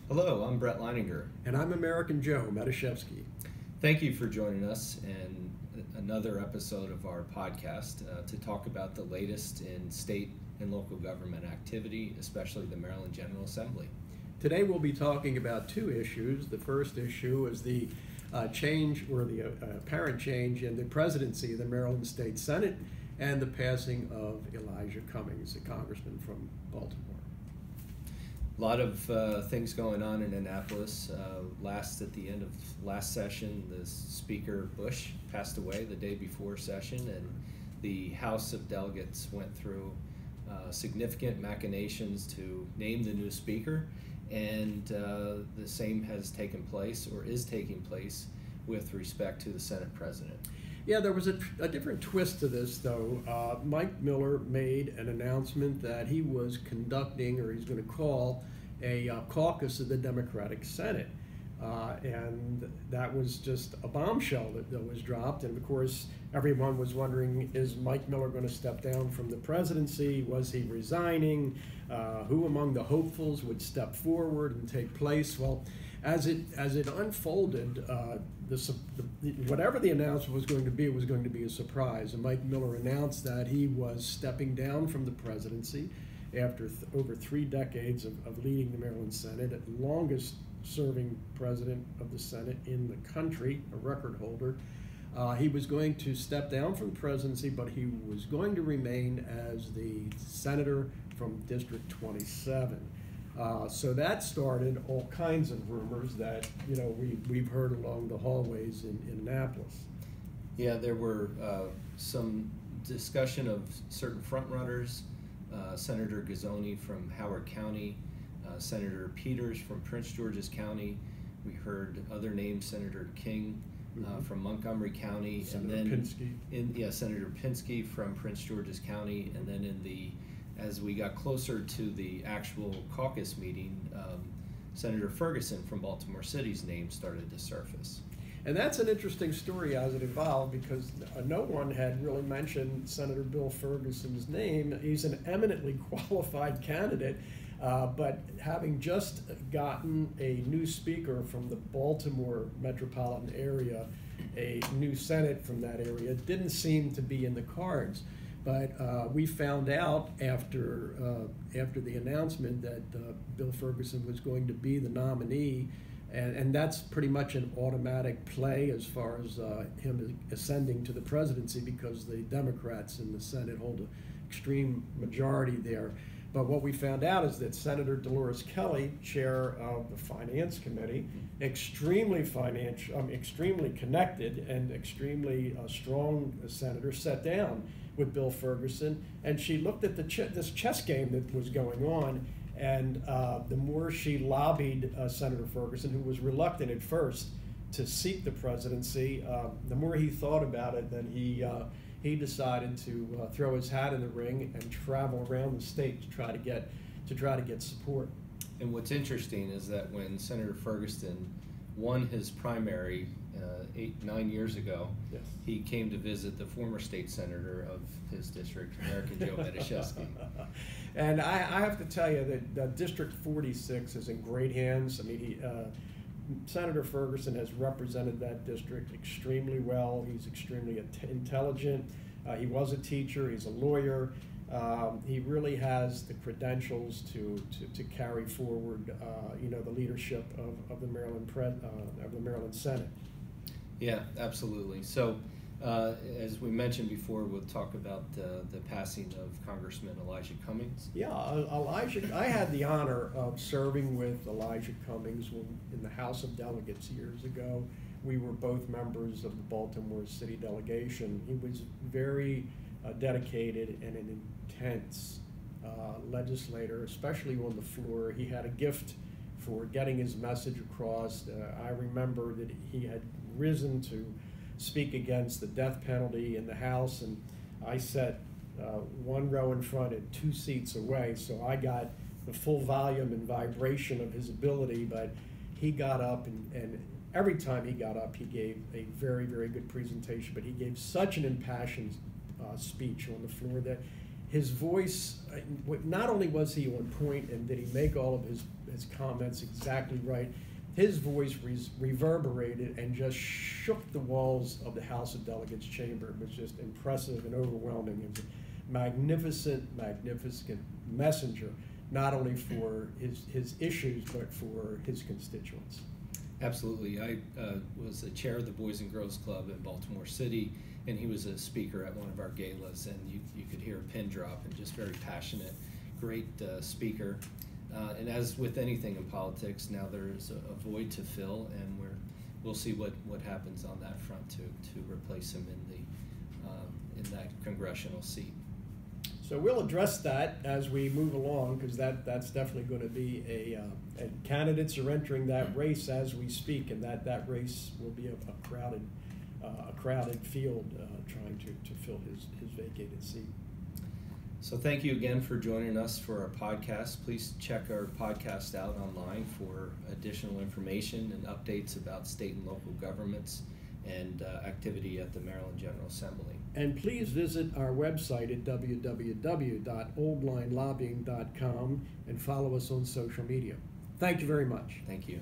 Hello, I'm Brett Leininger. And I'm American Joe Matuszewski. Thank you for joining us in another episode of our podcast to talk about the latest in state and local government activity, especially the Maryland General Assembly. Today we'll be talking about two issues. The first issue is the change or the apparent change in the presidency of the Maryland State Senate and the passing of Elijah Cummings, a congressman from Baltimore. A lot of things going on in Annapolis. At the end of last session, the Speaker Bush passed away the day before session, and the House of Delegates went through significant machinations to name the new Speaker, and the same has taken place or is taking place with respect to the Senate President. Yeah, there was a different twist to this, though. Mike Miller made an announcement that he was conducting, or he's going to call, a caucus of the Democratic Senate. And that was just a bombshell that was dropped. And of course, everyone was wondering, is Mike Miller going to step down from the presidency? Was he resigning? Who among the hopefuls would step forward and take place? Well, as it unfolded, whatever the announcement was going to be, it was going to be a surprise. And Mike Miller announced that he was stepping down from the presidency after over 3 decades of leading the Maryland Senate, the longest serving president of the Senate in the country, a record holder. He was going to step down from the presidency, but he was going to remain as the senator from District 27. So that started all kinds of rumors that we've heard along the hallways in Annapolis. Yeah, there were some discussion of certain frontrunners, Senator Gazzoni from Howard County, Senator Peters from Prince George's County. We heard other names, Senator King from Montgomery County, Senator and then Pinsky. Senator Pinsky from Prince George's County, and then as we got closer to the actual caucus meeting, Senator Ferguson from Baltimore City's name started to surface. And that's an interesting story as it evolved, because no one had really mentioned Senator Bill Ferguson's name. He's an eminently qualified candidate, but having just gotten a new speaker from the Baltimore metropolitan area, a new Senate from that area, didn't seem to be in the cards. But we found out after the announcement that Bill Ferguson was going to be the nominee, and that's pretty much an automatic play as far as him ascending to the presidency, because the Democrats in the Senate hold an extreme majority there. But what we found out is that Senator Dolores Kelly, chair of the Finance Committee, extremely connected and extremely strong senator, sat down with Bill Ferguson, and she looked at this chess game that was going on, and the more she lobbied Senator Ferguson, who was reluctant at first to seek the presidency, the more he thought about it, then he decided to throw his hat in the ring and travel around the state to try to get support. And what's interesting is that when Senator Ferguson won his primary 8-9 years ago, yes, he came to visit the former state senator of his district, American Joe Matuszewski. And I have to tell you that District 46 is in great hands. I mean, Senator Ferguson has represented that district extremely well. He's extremely intelligent. He was a teacher. He's a lawyer. He really has the credentials to carry forward, the leadership of the Maryland Senate. Yeah, absolutely. So, as we mentioned before, we'll talk about the passing of Congressman Elijah Cummings. Yeah, I had the honor of serving with Elijah Cummings in the House of Delegates years ago. We were both members of the Baltimore City delegation. He was very dedicated and an intense legislator, especially on the floor. He had a gift for getting his message across. I remember that he had risen to speak against the death penalty in the House, and I sat one row in front and 2 seats away, so I got the full volume and vibration of his ability. But he got up, and every time he got up, he gave a very, very good presentation, but he gave such an impassioned speech on the floor that his voice, not only was he on point and did he make all of his comments exactly right. His voice reverberated and just shook the walls of the House of Delegates chamber. It was just impressive and overwhelming. It was a magnificent messenger, not only for his issues, but for his constituents. Absolutely. I was the chair of the Boys and Girls Club in Baltimore City, and he was a speaker at one of our galas, and you could hear a pin drop, and just very passionate, great speaker. And as with anything in politics, now there's a void to fill, and we'll see what happens on that front to replace him in that congressional seat. So we'll address that as we move along, because that's definitely going to be and candidates are entering that race as we speak, and that race will be a crowded field trying to fill his vacated seat. So thank you again for joining us for our podcast. Please check our podcast out online for additional information and updates about state and local governments and activity at the Maryland General Assembly. And please visit our website at www.oldlinelobbying.com and follow us on social media. Thank you very much. Thank you.